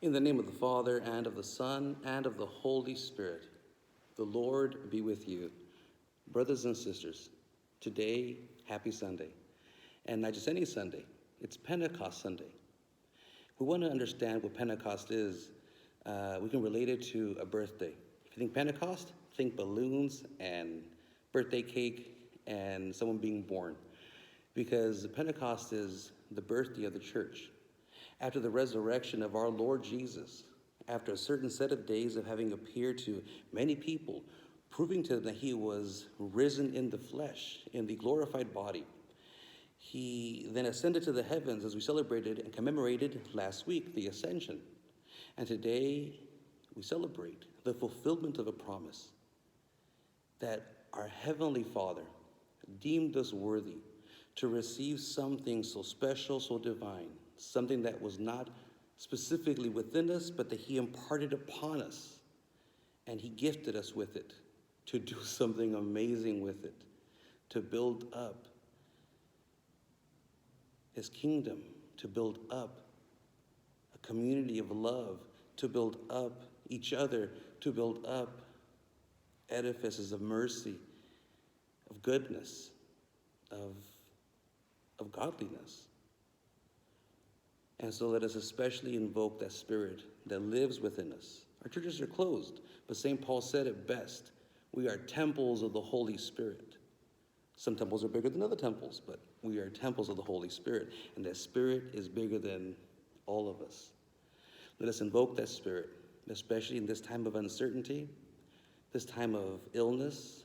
In the name of the Father, and of the Son, and of the Holy Spirit, the Lord be with you. Brothers and sisters, today, happy Sunday. And not just any Sunday, it's Pentecost Sunday. We want to understand what Pentecost is. We can relate it to a birthday. If you think Pentecost, think balloons and birthday cake and someone being born. Because Pentecost is the birthday of the church. After the resurrection of our Lord Jesus, after a certain set of days of having appeared to many people, proving to them that he was risen in the flesh, in the glorified body, he then ascended to the heavens as we celebrated and commemorated last week, the ascension. And today we celebrate the fulfillment of a promise that our Heavenly Father deemed us worthy to receive something so special, so divine, something that was not specifically within us, but that he imparted upon us. And he gifted us with it to do something amazing with it, to build up his kingdom, to build up a community of love, to build up each other, to build up edifices of mercy, of goodness, of godliness. And so let us especially invoke that spirit that lives within us. Our churches are closed, but St. Paul said it best. We are temples of the Holy Spirit. Some temples are bigger than other temples, but we are temples of the Holy Spirit, and that spirit is bigger than all of us. Let us invoke that spirit, especially in this time of uncertainty, this time of illness,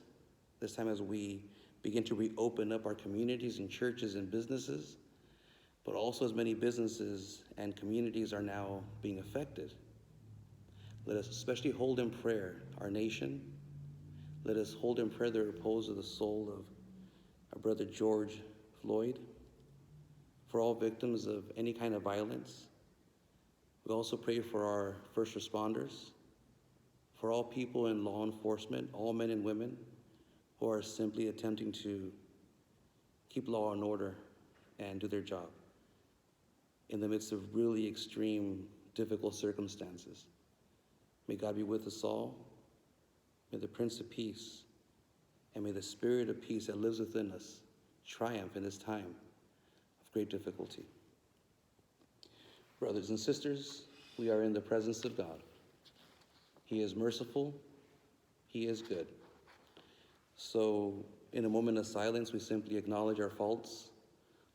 this time as we begin to reopen up our communities and churches and businesses, but also as many businesses and communities are now being affected. Let us especially hold in prayer our nation. Let us hold in prayer the repose of the soul of our brother George Floyd, for all victims of any kind of violence. We also pray for our first responders, for all people in law enforcement, all men and women who are simply attempting to keep law and order and do their job in the midst of really extreme, difficult circumstances. May God be with us all. May the Prince of Peace and may the Spirit of peace that lives within us triumph in this time of great difficulty. Brothers and sisters, we are in the presence of God. He is merciful. He is good. So in a moment of silence, we simply acknowledge our faults,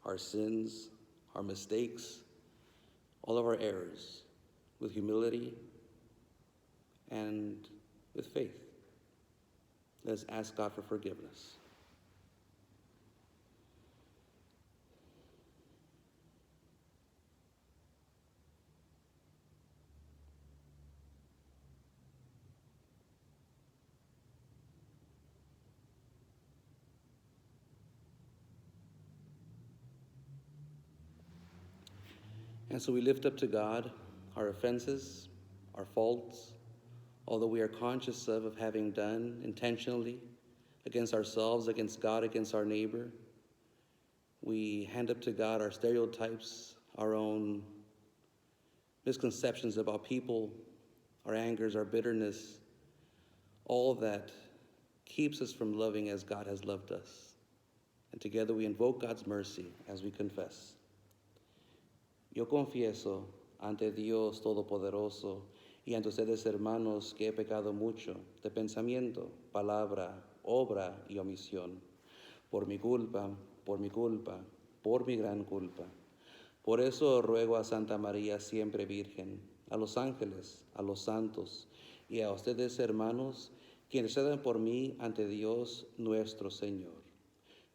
our sins, our mistakes, all of our errors, with humility and with faith. Let us ask God for forgiveness. And so we lift up to God our offenses, our faults, although we are conscious of having done intentionally against ourselves, against God, against our neighbor. We hand up to God our stereotypes, our own misconceptions about people, our angers, our bitterness, all that keeps us from loving as God has loved us. And together we invoke God's mercy as we confess. Yo confieso ante Dios Todopoderoso y ante ustedes, hermanos, que he pecado mucho de pensamiento, palabra, obra y omisión, por mi culpa, por mi culpa, por mi gran culpa. Por eso ruego a Santa María, siempre Virgen, a los ángeles, a los santos y a ustedes, hermanos, que intercedan por mí ante Dios nuestro Señor.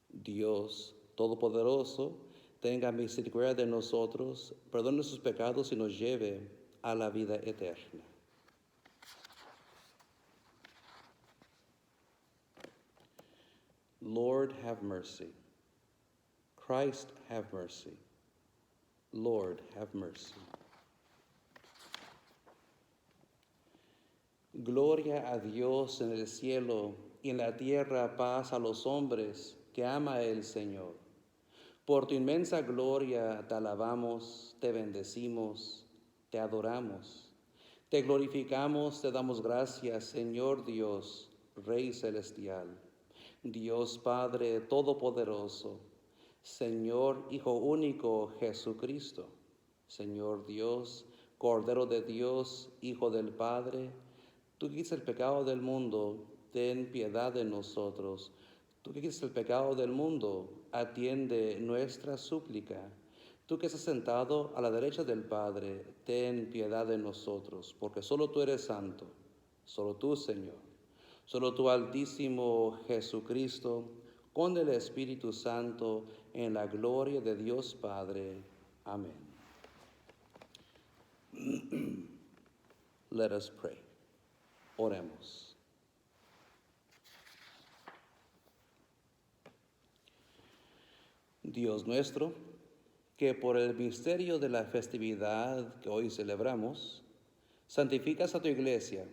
Dios Todopoderoso, tenga misericordia de nosotros, perdone sus pecados y nos lleve a la vida eterna. Lord, have mercy. Christ, have mercy. Lord, have mercy. Gloria a Dios en el cielo y en la tierra paz a los hombres que ama el Señor. Por tu inmensa gloria te alabamos, te bendecimos, te adoramos, te glorificamos, te damos gracias, Señor Dios, Rey celestial, Dios Padre Todopoderoso, Señor Hijo único Jesucristo, Señor Dios, Cordero de Dios, Hijo del Padre, tú que quitas el pecado del mundo, ten piedad de nosotros. Tú que quitas el pecado del mundo, atiende nuestra súplica. Tú que estás sentado a la derecha del Padre, ten piedad de nosotros, porque solo tú eres santo, solo tú, Señor, solo tú, Altísimo Jesucristo, con el Espíritu Santo, en la gloria de Dios Padre. Amén. Let us pray. Oremos. Dios nuestro, que por el misterio de la festividad que hoy celebramos, santificas a tu iglesia,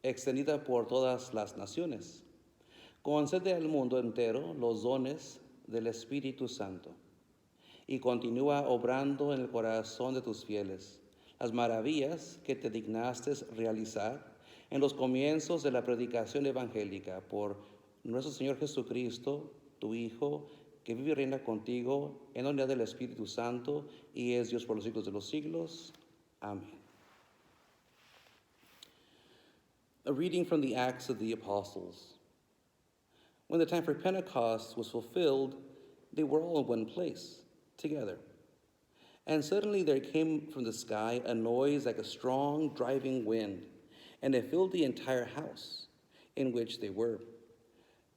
extendida por todas las naciones. Concede al mundo entero los dones del Espíritu Santo y continúa obrando en el corazón de tus fieles las maravillas que te dignaste realizar en los comienzos de la predicación evangélica por nuestro Señor Jesucristo, tu Hijo, que vive y reina contigo en la unidad del Espíritu Santo y es Dios por los siglos de los siglos. Amén. A reading from the Acts of the Apostles. When the time for Pentecost was fulfilled, they were all in one place, together. And suddenly there came from the sky a noise like a strong driving wind, and it filled the entire house in which they were.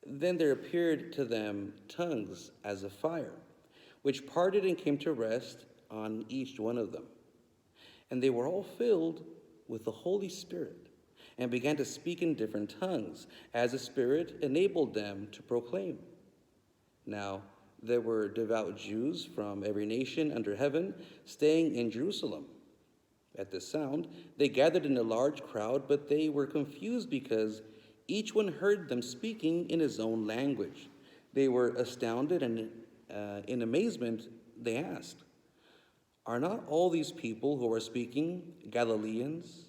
Then there appeared to them tongues as of fire, which parted and came to rest on each one of them. And they were all filled with the Holy Spirit, and began to speak in different tongues, as the Spirit enabled them to proclaim. Now there were devout Jews from every nation under heaven staying in Jerusalem. At this sound, they gathered in a large crowd, but they were confused because each one heard them speaking in his own language. They were astounded, and in amazement they asked, "Are not all these people who are speaking Galileans?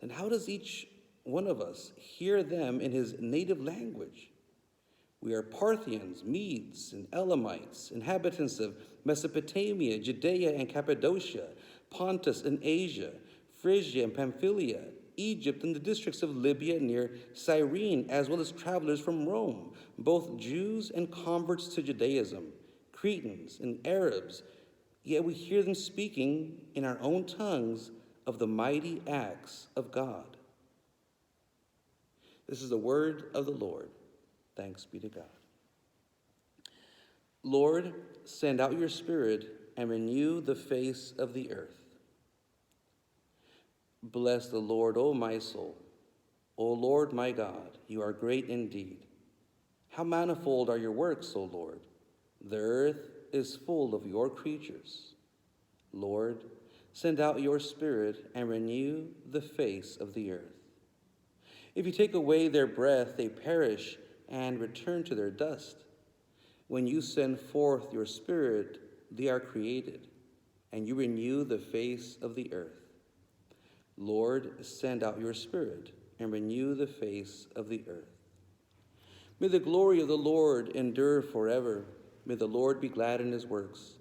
And how does each one of us hear them in his native language? We are Parthians, Medes, and Elamites, inhabitants of Mesopotamia, Judea and Cappadocia, Pontus and Asia, Phrygia and Pamphylia, Egypt and the districts of Libya near Cyrene, as well as travelers from Rome, both Jews and converts to Judaism, Cretans and Arabs. Yet we hear them speaking in our own tongues of the mighty acts of God." This is the word of the Lord. Thanks be to God. Lord, send out your Spirit and renew the face of the earth. Bless the Lord, O my soul. O Lord my God, you are great indeed. How manifold are your works, O Lord. The earth is full of your creatures. Lord, send out your Spirit and renew the face of the earth. If you take away their breath, they perish and return to their dust. When you send forth your Spirit, they are created, and you renew the face of the earth. Lord, send out your Spirit and renew the face of the earth. May the glory of the Lord endure forever. May the Lord be glad in his works.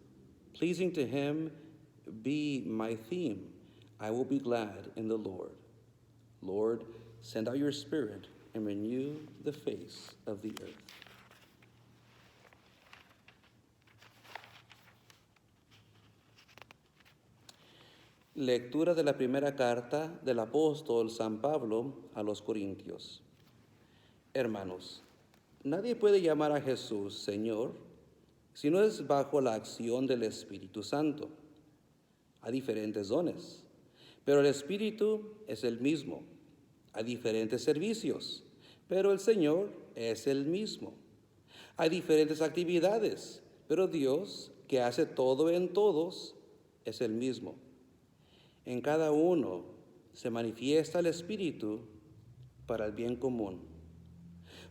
Pleasing to him be my theme. I will be glad in the Lord. Lord, send out your Spirit and renew the face of the earth. Lectura de la primera carta del apóstol San Pablo a los Corintios. Hermanos, nadie puede llamar a Jesús Señor si no es bajo la acción del Espíritu Santo. Hay diferentes dones, pero el Espíritu es el mismo. Hay diferentes servicios, pero el Señor es el mismo. Hay diferentes actividades, pero Dios, que hace todo en todos, es el mismo. En cada uno se manifiesta el Espíritu para el bien común.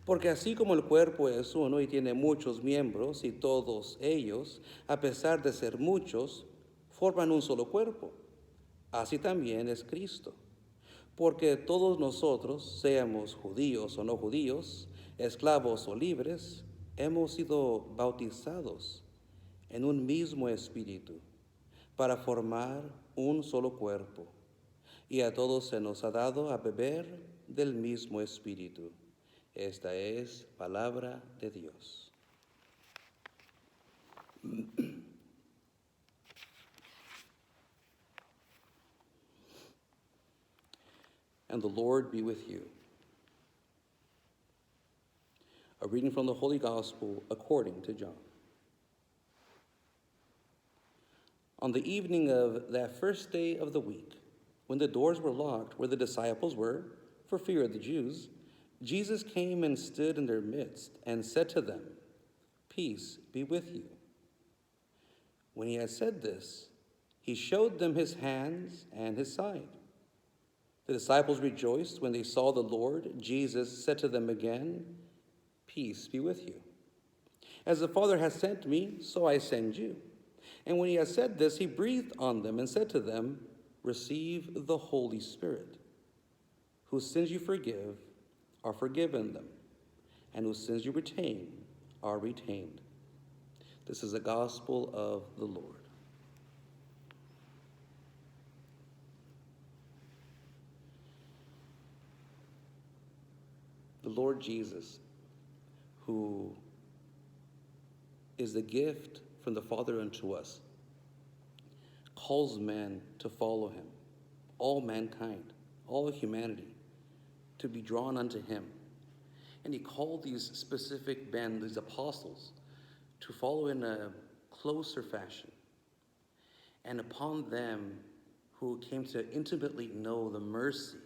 Porque así como el cuerpo es uno y tiene muchos miembros, y todos ellos, a pesar de ser muchos, forman un solo cuerpo, Así también es Cristo. Porque todos nosotros, seamos judíos o no judíos, esclavos o libres, hemos sido bautizados en un mismo espíritu para formar un solo cuerpo. Y a todos se nos ha dado a beber del mismo espíritu. Esta es palabra de Dios. And the Lord be with you. A reading from the Holy Gospel according to John. On the evening of that first day of the week, when the doors were locked where the disciples were, for fear of the Jews, Jesus came and stood in their midst and said to them, "Peace be with you." When he had said this, he showed them his hands and his side. The disciples rejoiced when they saw the Lord. Jesus said to them again, "Peace be with you. As the Father has sent me, so I send you." And when he had said this, he breathed on them and said to them, "Receive the Holy Spirit. Whose sins you forgive are forgiven them, and whose sins you retain are retained." This is the gospel of the Lord. The Lord Jesus, who is the gift from the Father unto us, calls men to follow him, all mankind, all humanity, to be drawn unto him. And he called these specific men, these apostles, to follow in a closer fashion. And upon them who came to intimately know the mercy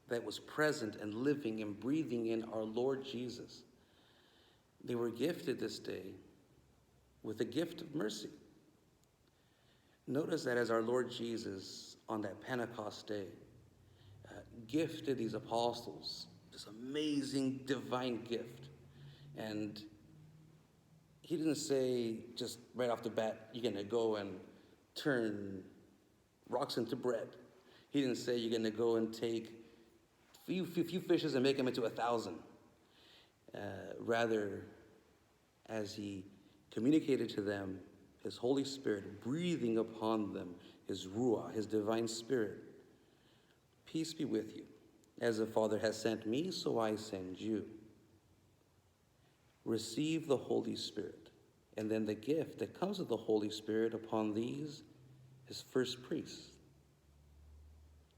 that was present and living and breathing in our Lord Jesus, they were gifted this day with the gift of mercy. Notice that as our Lord Jesus on that Pentecost day gifted these apostles this amazing divine gift, and he didn't say just right off the bat, "You're going to go and turn rocks into bread." He didn't say, "You're going to go and take few fishes and make them into 1,000. Rather, as he communicated to them his Holy Spirit, breathing upon them his Ruah, his divine spirit, "Peace be with you. As the Father has sent me, so I send you." Receive the Holy Spirit. And then the gift that comes with the Holy Spirit upon these is first priests.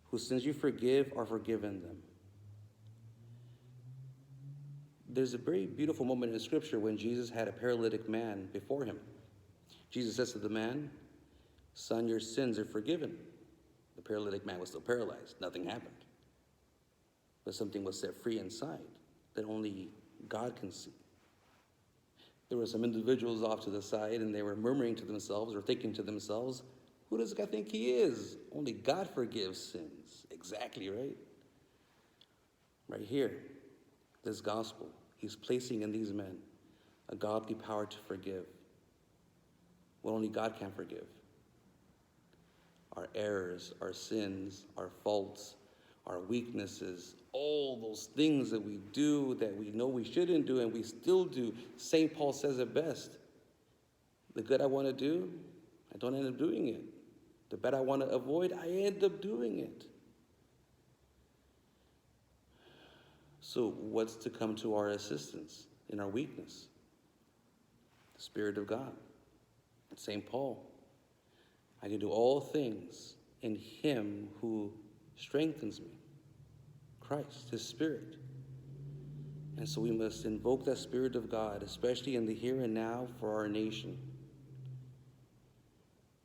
Whose sins you forgive are forgiven them. There's a very beautiful moment in Scripture when Jesus had a paralytic man before him. Jesus says to the man, "Son, your sins are forgiven." The paralytic man was still paralyzed. Nothing happened. But something was set free inside that only God can see. There were some individuals off to the side, and they were murmuring to themselves or thinking to themselves, "Who does God think he is? Only God forgives sins." Exactly, right? Right here, this gospel, he's placing in these men a godly power to forgive what only God can forgive. Our errors, our sins, our faults, our weaknesses, all those things that we do that we know we shouldn't do and we still do. St. Paul says it best. The good I want to do, I don't end up doing it. The bad I want to avoid, I end up doing it. So what's to come to our assistance in our weakness? The Spirit of God. St. Paul, "I can do all things in him who strengthens me." Christ, his Spirit. And so we must invoke that Spirit of God, especially in the here and now for our nation,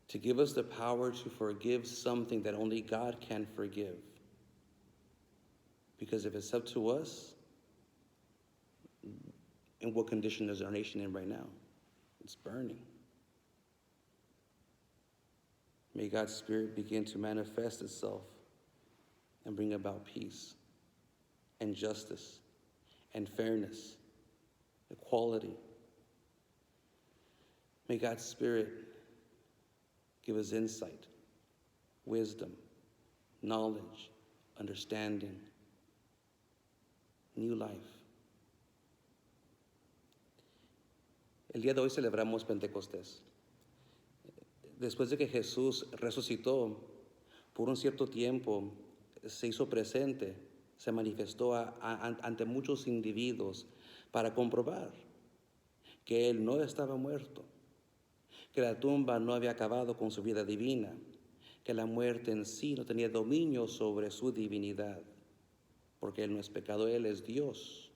to give us the power to forgive something that only God can forgive. Because if it's up to us, in what condition is our nation in right now? It's burning. May God's Spirit begin to manifest itself and bring about peace and justice and fairness, equality. May God's Spirit give us insight, wisdom, knowledge, understanding, new life. El día de hoy celebramos Pentecostés. Después de que Jesús resucitó, por un cierto tiempo se hizo presente, se manifestó ante muchos individuos para comprobar que Él no estaba muerto, que la tumba no había acabado con su vida divina, que la muerte en sí no tenía dominio sobre su divinidad, porque Él no es pecado, Él es Dios.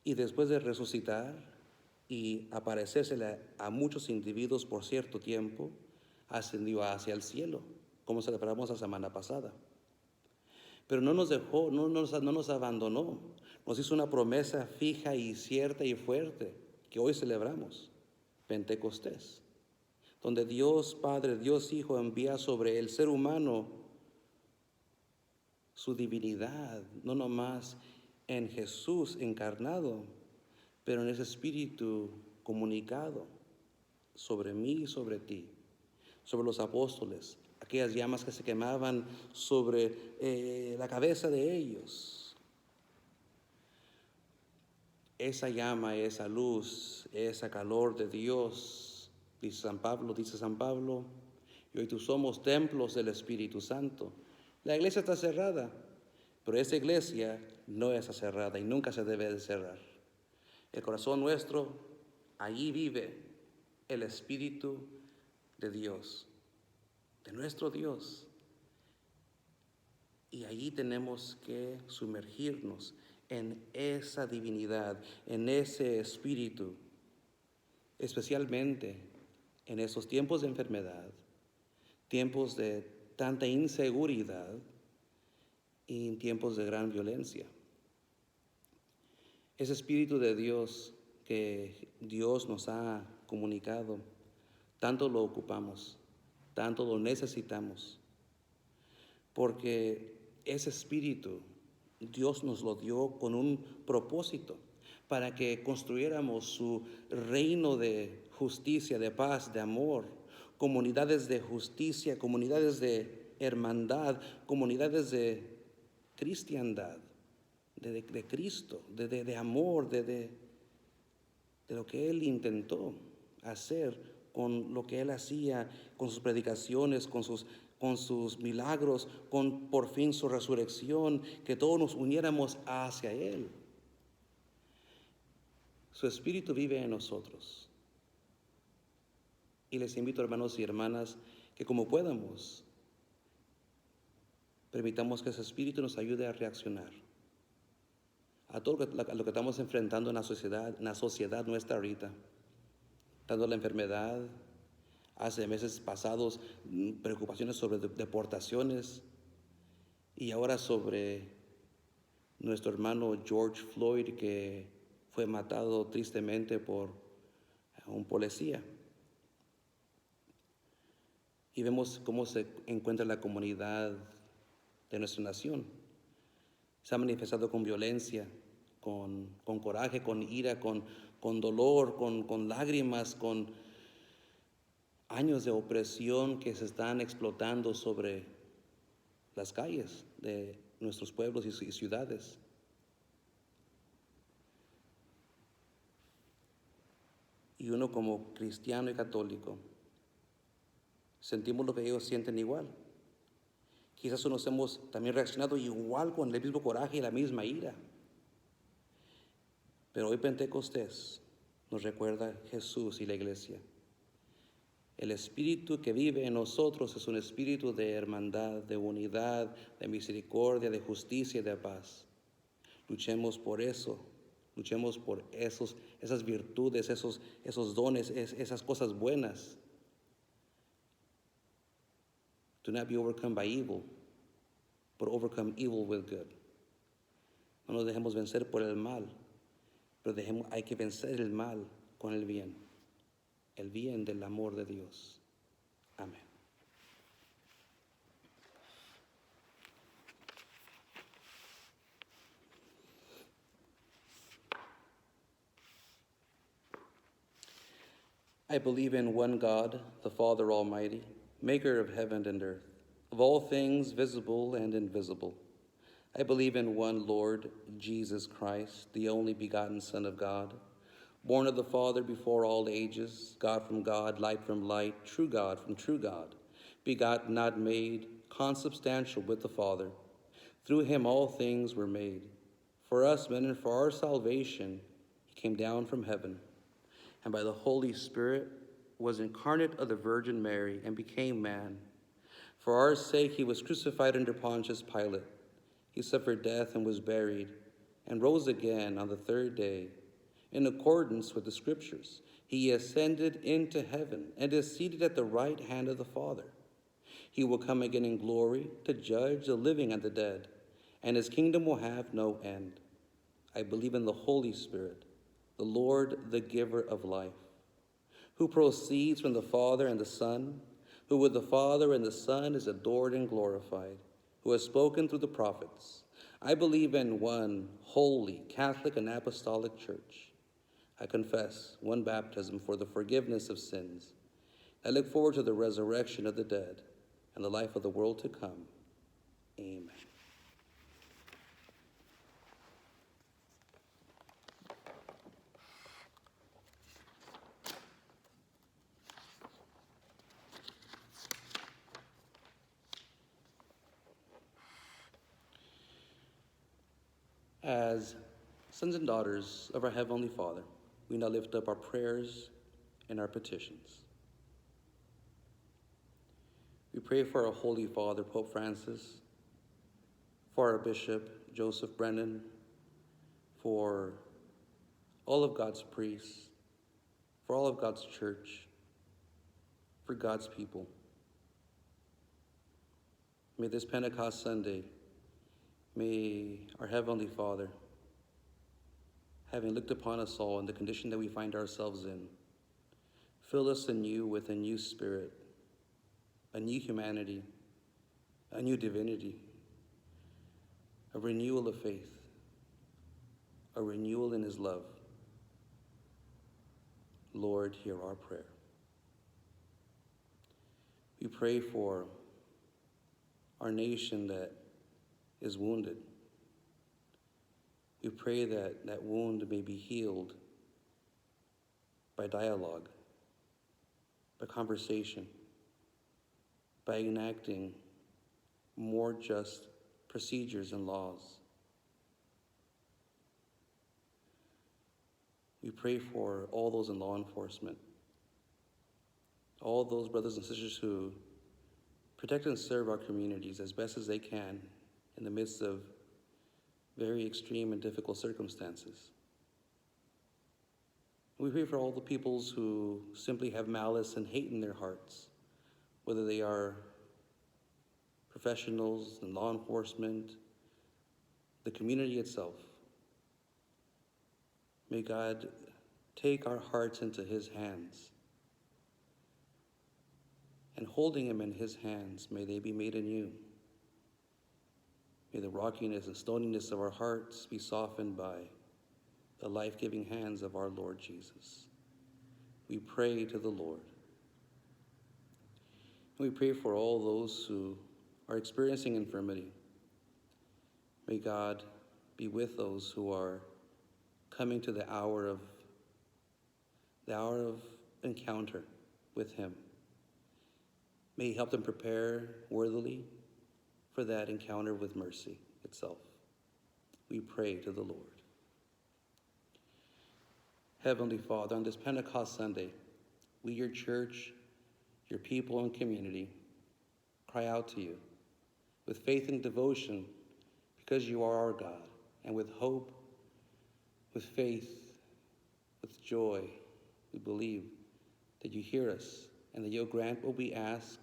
Y después de resucitar y aparecérsele a muchos individuos por cierto tiempo, ascendió hacia el cielo, como celebramos la semana pasada. Pero no nos dejó, no nos abandonó, nos hizo una promesa fija y cierta y fuerte que hoy celebramos, Pentecostés, donde Dios Padre, Dios Hijo envía sobre el ser humano su divinidad, no nomás en Jesús encarnado, pero en ese espíritu comunicado sobre mí y sobre ti, sobre los apóstoles, aquellas llamas que se quemaban sobre la cabeza de ellos. Esa llama, esa luz, ese calor de Dios, dice San Pablo, y hoy tú somos templos del Espíritu Santo. La iglesia está cerrada, pero esa iglesia no está cerrada y nunca se debe de cerrar. El corazón nuestro, allí vive el Espíritu de Dios, de nuestro Dios. Y allí tenemos que sumergirnos en esa divinidad, en ese Espíritu, especialmente en esos tiempos de enfermedad, tiempos de tanta inseguridad y en tiempos de gran violencia. Ese Espíritu de Dios que Dios nos ha comunicado, tanto lo ocupamos, tanto lo necesitamos, porque ese Espíritu Dios nos lo dio con un propósito, para que construyéramos su reino de justicia, de paz, de amor, comunidades de justicia, comunidades de hermandad, comunidades de cristiandad, de Cristo, de amor, de lo que Él intentó hacer con lo que Él hacía, con sus predicaciones, con sus milagros, con por fin su resurrección, que todos nos uniéramos hacia Él. Su Espíritu vive en nosotros. Y les invito, hermanos y hermanas, que como podamos, permitamos que ese Espíritu nos ayude a reaccionar a todo lo que estamos enfrentando en la sociedad nuestra ahorita, tanto la enfermedad, hace meses pasados preocupaciones sobre deportaciones, y ahora sobre nuestro hermano George Floyd, que fue matado tristemente por un policía. Y vemos cómo se encuentra la comunidad de nuestra nación. Se ha manifestado con violencia, con coraje, con ira, con dolor, con lágrimas, con años de opresión que se están explotando sobre las calles de nuestros pueblos y ciudades. Y uno como cristiano y católico, sentimos lo que ellos sienten igual. Quizás nos hemos también reaccionado igual con el mismo coraje y la misma ira. Pero hoy Pentecostés nos recuerda Jesús y la iglesia. El Espíritu que vive en nosotros es un espíritu de hermandad, de unidad, de misericordia, de justicia y de paz. Luchemos por eso, luchemos por esas virtudes, esos dones, esas cosas buenas. Do not be overcome by evil, but overcome evil with good. No nos dejemos vencer por el mal, pero hay que vencer el mal con el bien del amor de Dios. Amén. I believe in one God, the Father Almighty, maker of heaven and earth, of of all things visible and invisible. I believe in one Lord, Jesus Christ, the only begotten Son of God, born of the Father before all ages, God from God, light from light, true God from true God, begotten, not made, consubstantial with the Father. Through him all things were made. For us men and for our salvation, he came down from heaven, and by the Holy Spirit was incarnate of the Virgin Mary and became man. For our sake he was crucified under Pontius Pilate. He suffered death and was buried, and rose again on the third day. In accordance with the Scriptures, he ascended into heaven and is seated at the right hand of the Father. He will come again in glory to judge the living and the dead, and his kingdom will have no end. I believe in the Holy Spirit, the Lord, the giver of life, who proceeds from the Father and the Son, who with the Father and the Son is adored and glorified, who has spoken through the prophets. I believe in one holy, Catholic, and Apostolic Church. I confess one baptism for the forgiveness of sins. I look forward to the resurrection of the dead and the life of the world to come. Amen. As sons and daughters of our Heavenly Father, we now lift up our prayers and our petitions. We pray for our Holy Father, Pope Francis, for our Bishop, Joseph Brennan, for all of God's priests, for all of God's church, for God's people. May this Pentecost Sunday, may our Heavenly Father, having looked upon us all in the condition that we find ourselves in, fill us anew with a new spirit, a new humanity, a new divinity, a renewal of faith, a renewal in his love. Lord, hear our prayer. We pray for our nation that is wounded. We pray that that wound may be healed by dialogue, by conversation, by enacting more just procedures and laws. We pray for all those in law enforcement, all those brothers and sisters who protect and serve our communities as best as they can in the midst of very extreme and difficult circumstances. We pray for all the peoples who simply have malice and hate in their hearts, whether they are professionals in law enforcement, the community itself. May God take our hearts into his hands, and holding him in his hands, may they be made anew. May the rockiness and stoniness of our hearts be softened by the life-giving hands of our Lord Jesus. We pray to the Lord. We pray for all those who are experiencing infirmity. May God be with those who are coming to the hour of encounter with him. May he help them prepare worthily for that encounter with mercy itself. We pray to the Lord. Heavenly Father, on this Pentecost Sunday, we, your church, your people and community, cry out to you with faith and devotion because you are our God, and with hope, with faith, with joy, we believe that you hear us and that you'll grant what we ask,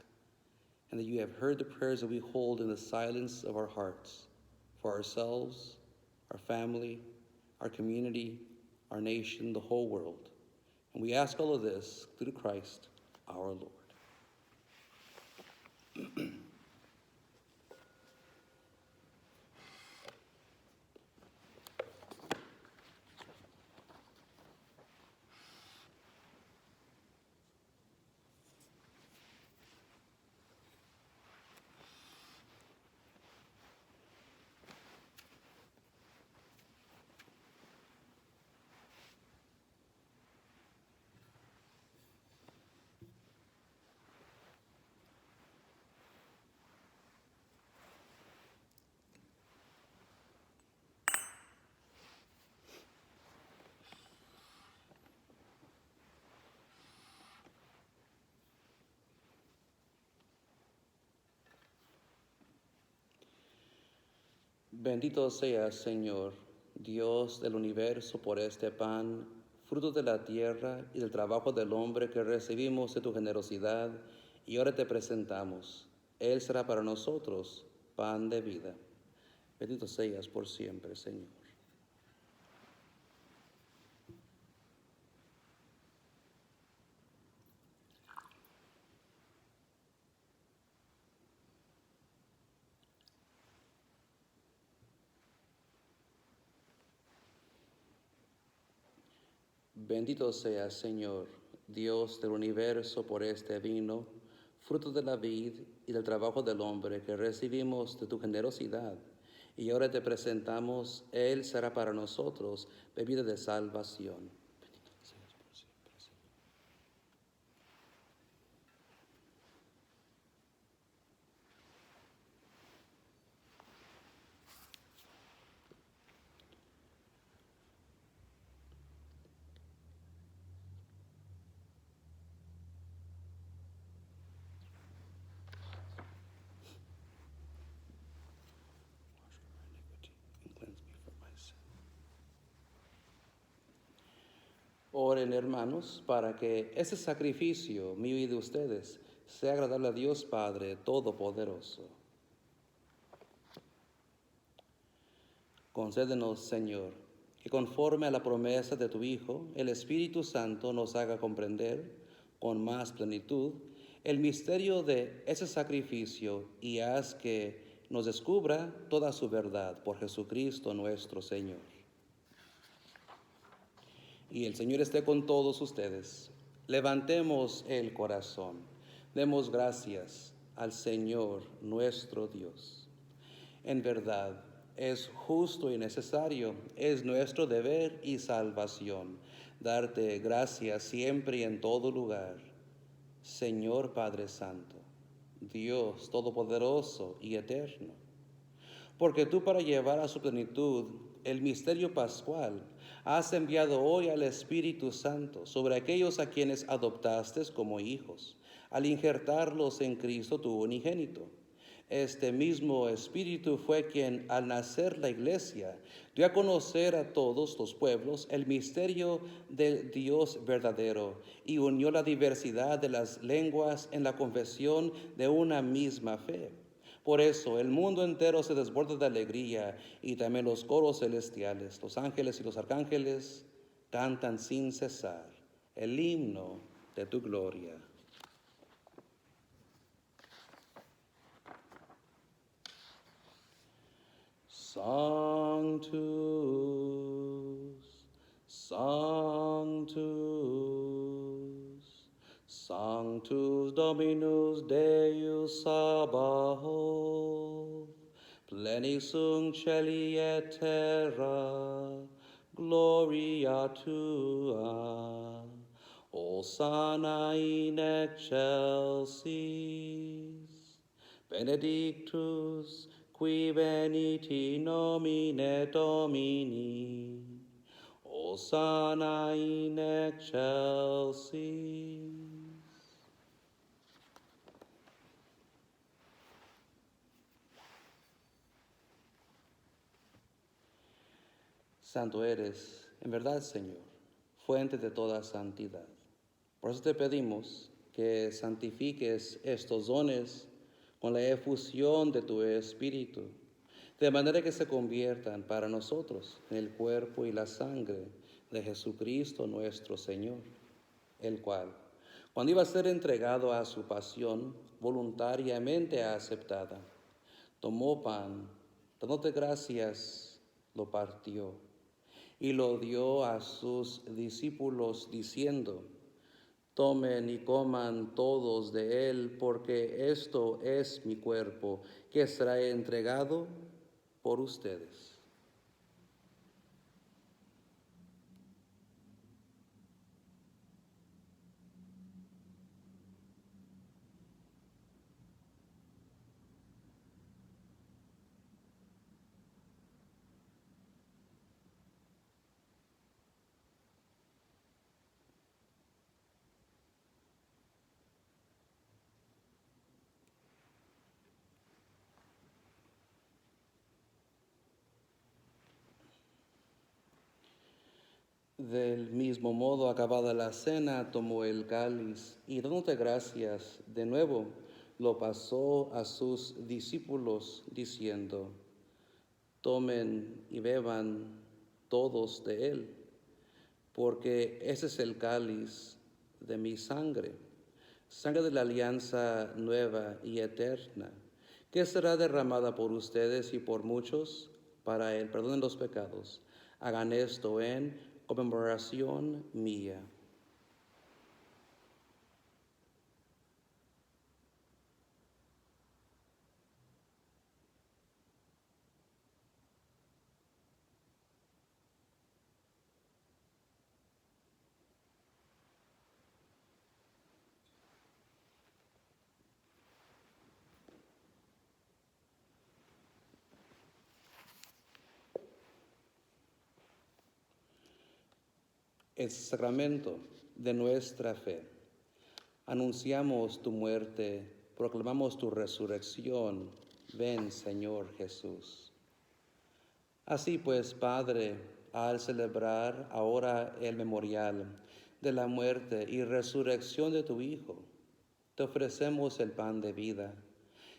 and that you have heard the prayers that we hold in the silence of our hearts for ourselves, our family, our community, our nation, the whole world. And we ask all of this through Christ our Lord. Bendito seas, Señor, Dios del universo, por este pan, fruto de la tierra y del trabajo del hombre que recibimos de tu generosidad, y ahora te presentamos. Él será para nosotros pan de vida. Bendito seas por siempre, Señor. Bendito seas, Señor, Dios del universo, por este vino, fruto de la vid y del trabajo del hombre que recibimos de tu generosidad. Y ahora te presentamos, Él será para nosotros bebida de salvación. Bendito seas por siempre, Señor. And cleanse me from my sin. Oren, hermanos, para que ese sacrificio mío y de ustedes sea agradable a Dios Padre Todopoderoso. Concédenos, Señor, que conforme a la promesa de tu Hijo, el Espíritu Santo nos haga comprender con más plenitud el misterio de ese sacrificio y haz que nos descubra toda su verdad por Jesucristo nuestro Señor. Y el Señor esté con todos ustedes. Levantemos el corazón. Demos gracias al Señor nuestro Dios. En verdad, es justo y necesario, es nuestro deber y salvación, darte gracias siempre y en todo lugar. Señor Padre Santo, Dios Todopoderoso y Eterno, porque tú, para llevar a su plenitud el misterio pascual, has enviado hoy al Espíritu Santo sobre aquellos a quienes adoptaste como hijos, al injertarlos en Cristo tu unigénito. Este mismo Espíritu fue quien, al nacer la Iglesia, dio a conocer a todos los pueblos el misterio del Dios verdadero y unió la diversidad de las lenguas en la confesión de una misma fe. Por eso el mundo entero se desborda de alegría y también los coros celestiales, los ángeles y los arcángeles cantan sin cesar el himno de tu gloria. Sanctus, Sanctus, Sanctus Dominus Deus Sabaoth, plenis sunt celi et terra, gloria tua, Hosanna in excelsis, benedictus qui venit in nomine Domini, Hosanna in excelsis. Santo eres, en verdad, Señor, fuente de toda santidad. Por eso te pedimos que santifiques estos dones con la efusión de tu Espíritu, de manera que se conviertan para nosotros en el cuerpo y la sangre de Jesucristo nuestro Señor, el cual, cuando iba a ser entregado a su pasión voluntariamente aceptada, tomó pan, dándote gracias, lo partió y lo dio a sus discípulos diciendo: tomen y coman todos de él, porque esto es mi cuerpo, que será entregado por ustedes. Del mismo modo, acabada la cena, tomó el cáliz y dándote gracias de nuevo, lo pasó a sus discípulos diciendo, tomen y beban todos de él, porque ese es el cáliz de mi sangre, sangre de la alianza nueva y eterna, que será derramada por ustedes y por muchos para el perdón de los pecados. Hagan esto en conmemoración mía. El sacramento de nuestra fe. Anunciamos tu muerte, proclamamos tu resurrección. Ven, Señor Jesús. Así pues, Padre, al celebrar ahora el memorial de la muerte y resurrección de tu Hijo, te ofrecemos el pan de vida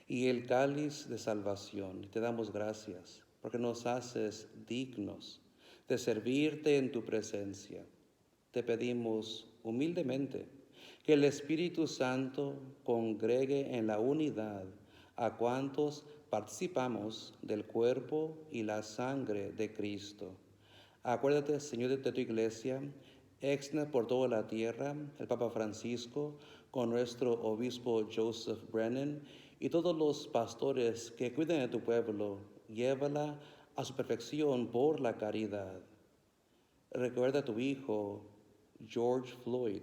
y el cáliz de salvación. Te damos gracias porque nos haces dignos de servirte en tu presencia. Te pedimos humildemente que el Espíritu Santo congregue en la unidad a cuantos participamos del cuerpo y la sangre de Cristo. Acuérdate, Señor, de tu iglesia, extiende por toda la tierra el Papa Francisco con nuestro obispo Joseph Brennan y todos los pastores que cuiden de tu pueblo, llévala a su perfección por la caridad. Recuerda a tu hijo, George Floyd,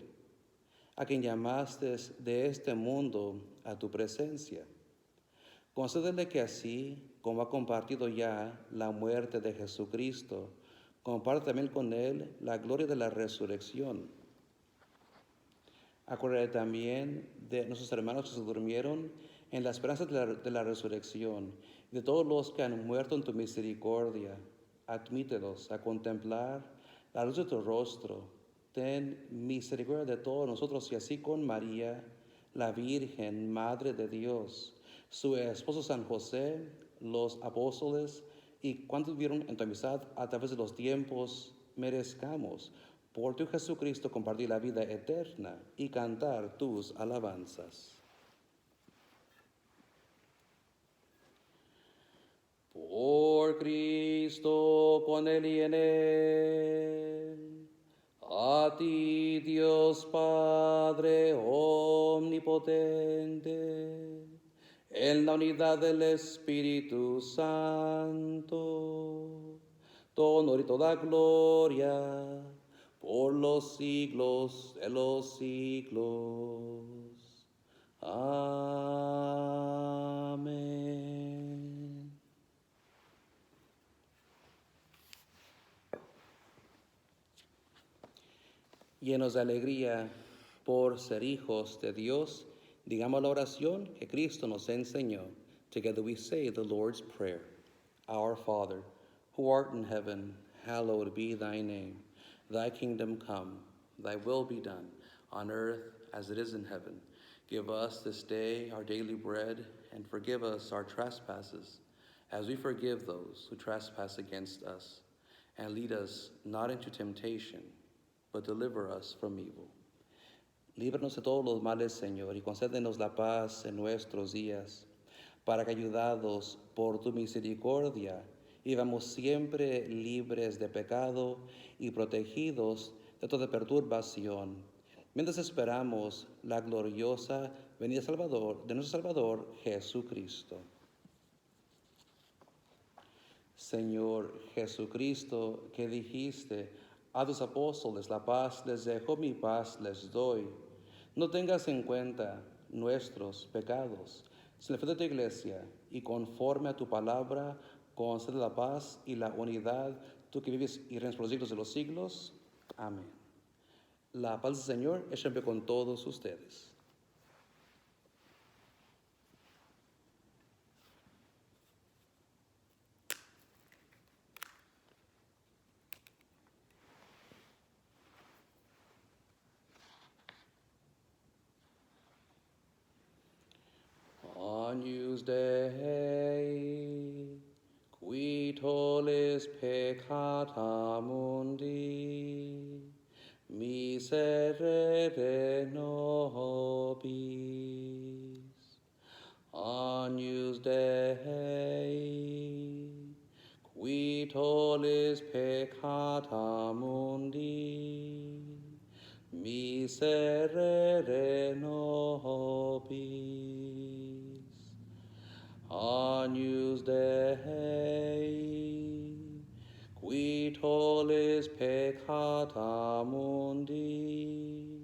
a quien llamaste de este mundo a tu presencia. Concédele que así, como ha compartido ya la muerte de Jesucristo, comparte también con él la gloria de la resurrección. Acuérdate también de nuestros hermanos que se durmieron en la esperanza de la resurrección, de todos los que han muerto en tu misericordia. Admítelos a contemplar la luz de tu rostro. Ten misericordia de todos nosotros y así con María, la Virgen, Madre de Dios, su esposo San José, los apóstoles y cuantos vieron en tu amistad a través de los tiempos, merezcamos por tu Jesucristo compartir la vida eterna y cantar tus alabanzas. Por Cristo, con Él y en Él, a ti Dios Padre omnipotente, en la unidad del Espíritu Santo, todo honor y toda gloria, por los siglos de los siglos. Amén. Llenos de alegría por ser hijos de Dios, digamos la oración que Cristo nos enseñó. Together we say the Lord's Prayer. Our Father, who art in heaven, hallowed be thy name. Thy kingdom come, thy will be done, on earth as it is in heaven. Give us this day our daily bread, and forgive us our trespasses, as we forgive those who trespass against us. And lead us not into temptation, but deliver us from evil. Líbranos de todos los males, Señor, y concédenos la paz en nuestros días, para que, ayudados por tu misericordia, vivamos siempre libres de pecado y protegidos de toda perturbación, mientras esperamos la gloriosa venida de nuestro Salvador Jesucristo. Señor Jesucristo, que dijiste a tus apóstoles, la paz les dejo, mi paz les doy. No tengas en cuenta nuestros pecados, sino la fe de tu iglesia, y conforme a tu palabra, concede la paz y la unidad, tú que vives y reinas por los siglos de los siglos. Amén. La paz del Señor es siempre con todos ustedes. Agnus Dei, qui tollis peccata mundi, miserere nobis. Agnus Dei, qui tollis peccata mundi, miserere nobis. Agnus Dei, qui tollis peccata mundi,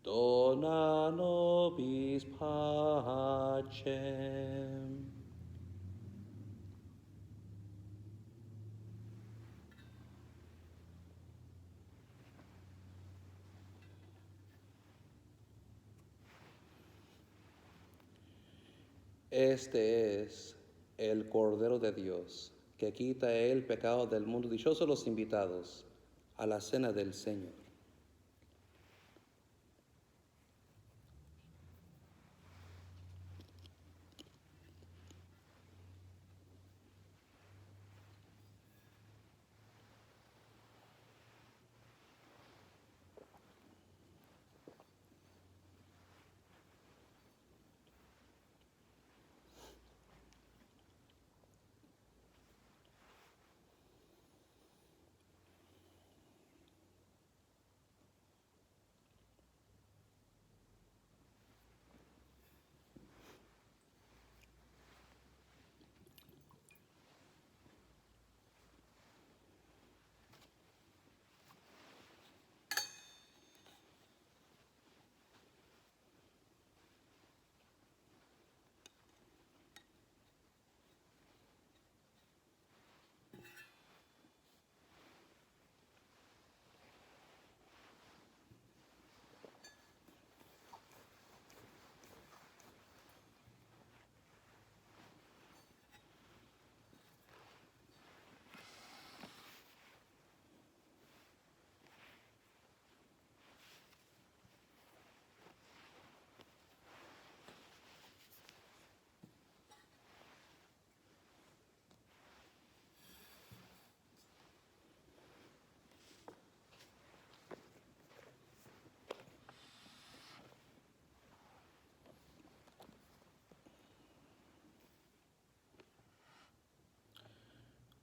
dona nobis pacem. Este es el Cordero de Dios, que quita el pecado del mundo. Dichosos los invitados a la cena del Señor.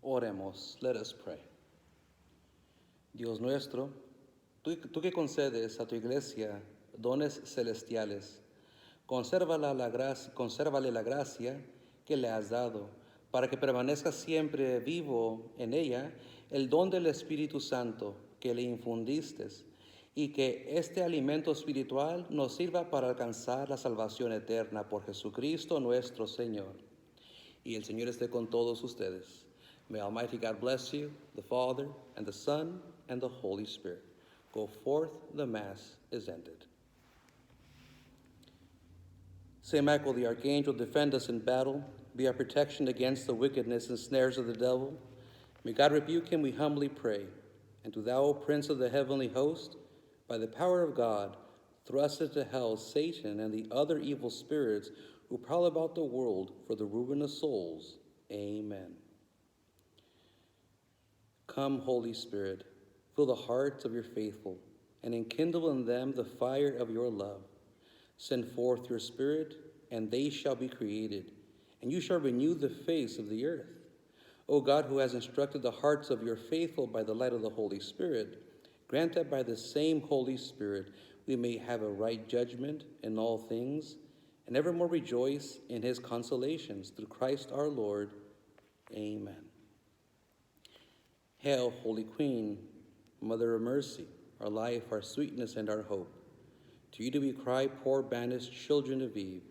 Oremos, let us pray. Dios nuestro, tú que concedes a tu iglesia dones celestiales, consérvale la gracia que le has dado, para que permanezca siempre vivo en ella el don del Espíritu Santo que le infundiste, y que este alimento espiritual nos sirva para alcanzar la salvación eterna por Jesucristo nuestro Señor. Y el Señor esté con todos ustedes. May Almighty God bless you, the Father, and the Son, and the Holy Spirit. Go forth, the Mass is ended. Saint Michael the Archangel, defend us in battle, be our protection against the wickedness and snares of the devil. May God rebuke him, we humbly pray. And to thou, O Prince of the heavenly host, by the power of God, thrust into hell Satan and the other evil spirits who prowl about the world for the ruin of souls. Amen. Come, Holy Spirit, fill the hearts of your faithful, and enkindle in them the fire of your love. Send forth your Spirit, and they shall be created, and you shall renew the face of the earth. O God, who has instructed the hearts of your faithful by the light of the Holy Spirit, grant that by the same Holy Spirit we may have a right judgment in all things, and evermore rejoice in his consolations through Christ our Lord. Amen. Hail, Holy Queen, Mother of Mercy, our life, our sweetness, and our hope. To you do we cry, poor banished children of Eve.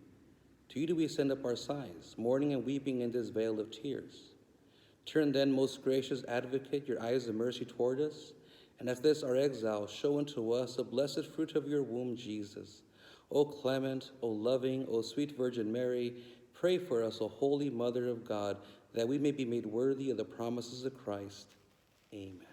To you do we send up our sighs, mourning and weeping in this vale of tears. Turn then, most gracious Advocate, your eyes of mercy toward us, and as this our exile, show unto us the blessed fruit of your womb, Jesus. O clement, O loving, O sweet Virgin Mary, pray for us, O Holy Mother of God, that we may be made worthy of the promises of Christ. Amen.